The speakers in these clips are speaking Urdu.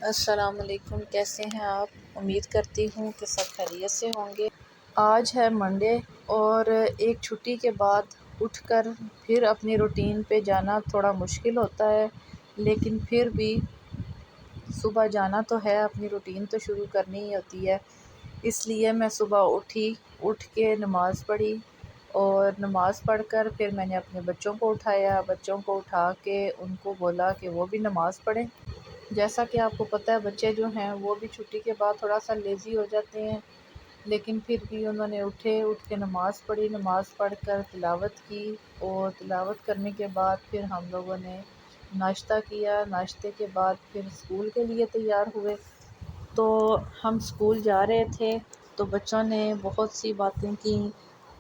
السلام علیکم، کیسے ہیں آپ؟ امید کرتی ہوں کہ سب خیریت سے ہوں گے۔ آج ہے منڈے اور ایک چھٹی کے بعد اٹھ کر پھر اپنی روٹین پہ جانا تھوڑا مشکل ہوتا ہے، لیکن پھر بھی صبح جانا تو ہے، اپنی روٹین تو شروع کرنی ہی ہوتی ہے۔ اس لیے میں صبح اٹھ کے نماز پڑھی اور نماز پڑھ کر پھر میں نے اپنے بچوں کو اٹھایا، بچوں کو اٹھا کے ان کو بولا کہ وہ بھی نماز پڑھیں۔ جیسا کہ آپ کو پتہ ہے بچے جو ہیں وہ بھی چھٹی کے بعد تھوڑا سا لیزی ہو جاتے ہیں، لیکن پھر بھی انہوں نے اٹھ کے نماز پڑھی، نماز پڑھ کر تلاوت کی اور تلاوت کرنے کے بعد پھر ہم لوگوں نے ناشتہ کیا۔ ناشتے کے بعد پھر اسکول کے لیے تیار ہوئے۔ تو ہم اسکول جا رہے تھے تو بچوں نے بہت سی باتیں کی،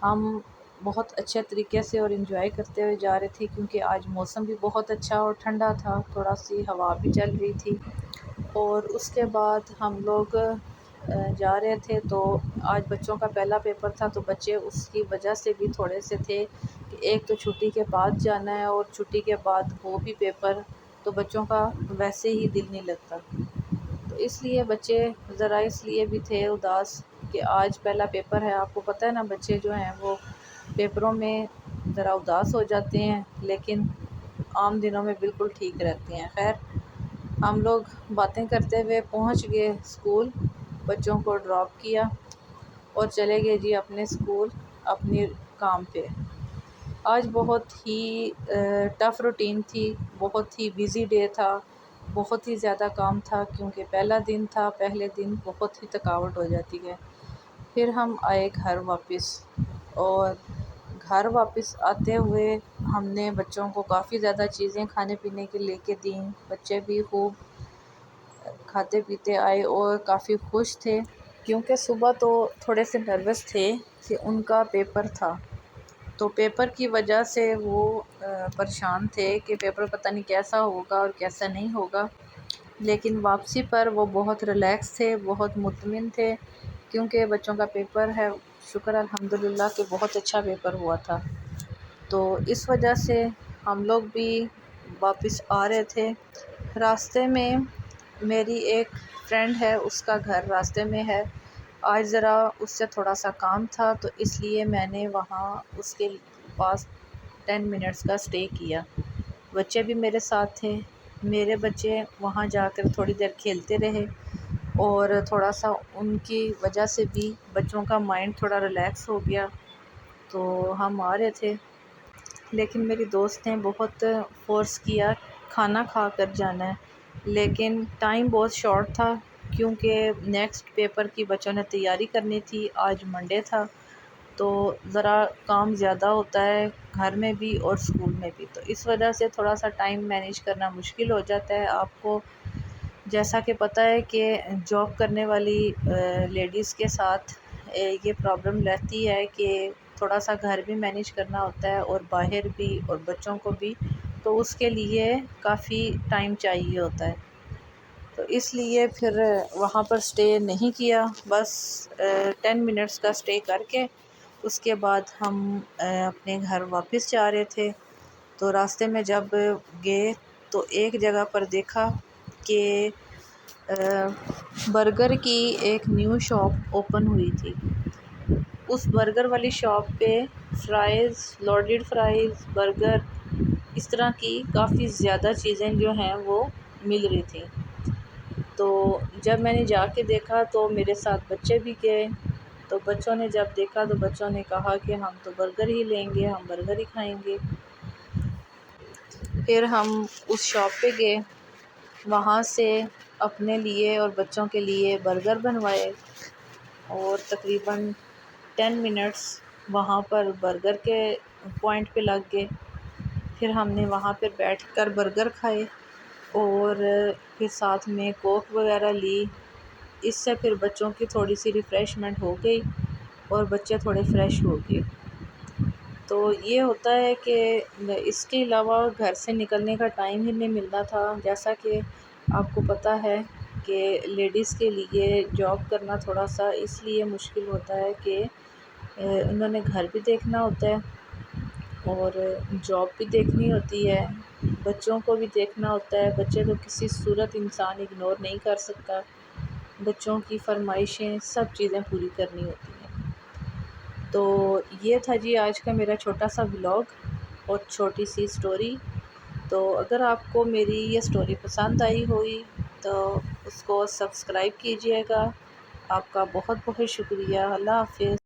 ہم بہت اچھے طریقے سے اور انجوائے کرتے ہوئے جا رہے تھے، کیونکہ آج موسم بھی بہت اچھا اور ٹھنڈا تھا، تھوڑا سی ہوا بھی چل رہی تھی۔ اور اس کے بعد ہم لوگ جا رہے تھے تو آج بچوں کا پہلا پیپر تھا، تو بچے اس کی وجہ سے بھی تھوڑے سے تھے کہ ایک تو چھٹی کے بعد جانا ہے اور چھٹی کے بعد وہ بھی پیپر، تو بچوں کا ویسے ہی دل نہیں لگتا، تو اس لیے بچے ذرا اس لیے بھی تھے اداس کہ آج پہلا پیپر ہے۔ آپ کو پتہ ہے نا، بچے جو ہیں وہ پیپروں میں ذرا اداس ہو جاتے ہیں، لیکن عام دنوں میں بالکل ٹھیک رہتے ہیں۔ خیر، ہم لوگ باتیں کرتے ہوئے پہنچ گئے اسکول، بچوں کو ڈراپ کیا اور چلے گئے جی اپنے اسکول، اپنی کام پہ۔ آج بہت ہی ٹف روٹین تھی، بہت ہی بزی ڈے تھا، بہت ہی زیادہ کام تھا، کیونکہ پہلا دن تھا، پہلے دن بہت ہی تھکاوٹ ہو جاتی ہے۔ پھر ہم آئے گھر واپس، اور گھر واپس آتے ہوئے ہم نے بچوں کو کافی زیادہ چیزیں کھانے پینے کے لے کے دیں، بچے بھی خوب کھاتے پیتے آئے اور کافی خوش تھے، کیونکہ صبح تو تھوڑے سے نروس تھے کہ ان کا پیپر تھا، تو پیپر کی وجہ سے وہ پریشان تھے کہ پیپر پتہ نہیں کیسا ہوگا اور کیسا نہیں ہوگا، لیکن واپسی پر وہ بہت ریلیکس تھے، بہت مطمئن تھے، کیونکہ بچوں کا پیپر ہے، شکر الحمدللہ کہ بہت اچھا پیپر ہوا تھا۔ تو اس وجہ سے ہم لوگ بھی واپس آ رہے تھے۔ راستے میں میری ایک فرینڈ ہے، اس کا گھر راستے میں ہے، آج ذرا اس سے تھوڑا سا کام تھا، تو اس لیے میں نے وہاں اس کے پاس 10 منٹس کا اسٹے کیا۔ بچے بھی میرے ساتھ تھے، میرے بچے وہاں جا کر تھوڑی دیر کھیلتے رہے، اور تھوڑا سا ان کی وجہ سے بھی بچوں کا مائنڈ تھوڑا ریلیکس ہو گیا، تو ہم آ رہے تھے، لیکن میری دوست نے بہت فورس کیا کھانا کھا کر جانا ہے، لیکن ٹائم بہت شارٹ تھا، کیونکہ نیکسٹ پیپر کی بچوں نے تیاری کرنی تھی، آج منڈے تھا، تو ذرا کام زیادہ ہوتا ہے گھر میں بھی اور اسکول میں بھی، تو اس وجہ سے تھوڑا سا ٹائم مینیج کرنا مشکل ہو جاتا ہے۔ آپ کو جیسا کہ پتہ ہے کہ جاب کرنے والی لیڈیز کے ساتھ یہ پرابلم رہتی ہے کہ تھوڑا سا گھر بھی مینیج کرنا ہوتا ہے اور باہر بھی اور بچوں کو بھی، تو اس کے لیے کافی ٹائم چاہیے ہوتا ہے، تو اس لیے پھر وہاں پر اسٹے نہیں کیا، بس 10 منٹس کا اسٹے کر کے اس کے بعد ہم اپنے گھر واپس جا رہے تھے۔ تو راستے میں جب گئے تو ایک جگہ پر دیکھا کہ برگر کی ایک نیو شاپ اوپن ہوئی تھی۔ اس برگر والی شاپ پہ فرائز، لوڈیڈ فرائز، برگر، اس طرح کی کافی زیادہ چیزیں جو ہیں وہ مل رہی تھیں، تو جب میں نے جا کے دیکھا تو میرے ساتھ بچے بھی گئے، تو بچوں نے جب دیکھا تو بچوں نے کہا کہ ہم تو برگر ہی لیں گے، ہم برگر ہی کھائیں گے۔ پھر ہم اس شاپ پہ گئے، وہاں سے اپنے لیے اور بچوں کے لیے برگر بنوائے، اور تقریباً 10 منٹس وہاں پر برگر کے پوائنٹ پہ لگ گئے۔ پھر ہم نے وہاں پہ بیٹھ کر برگر کھائے اور پھر ساتھ میں کوک وغیرہ لی، اس سے پھر بچوں کی تھوڑی سی ریفریشمنٹ ہو گئی اور بچے تھوڑے فریش ہو گئے۔ تو یہ ہوتا ہے کہ اس کے علاوہ گھر سے نکلنے کا ٹائم ہی نہیں ملتا تھا، جیسا کہ آپ کو پتہ ہے کہ لیڈیز کے لیے جاب کرنا تھوڑا سا اس لیے مشکل ہوتا ہے کہ انہوں نے گھر بھی دیکھنا ہوتا ہے اور جاب بھی دیکھنی ہوتی ہے، بچوں کو بھی دیکھنا ہوتا ہے، بچے تو کسی صورت انسان اگنور نہیں کر سکتا، بچوں کی فرمائشیں سب چیزیں پوری کرنی ہوتی ہیں۔ تو یہ تھا جی آج کا میرا چھوٹا سا ولاگ اور چھوٹی سی سٹوری۔ تو اگر آپ کو میری یہ سٹوری پسند آئی ہوئی تو اس کو سبسکرائب کیجیے گا۔ آپ کا بہت بہت شکریہ۔ اللہ حافظ۔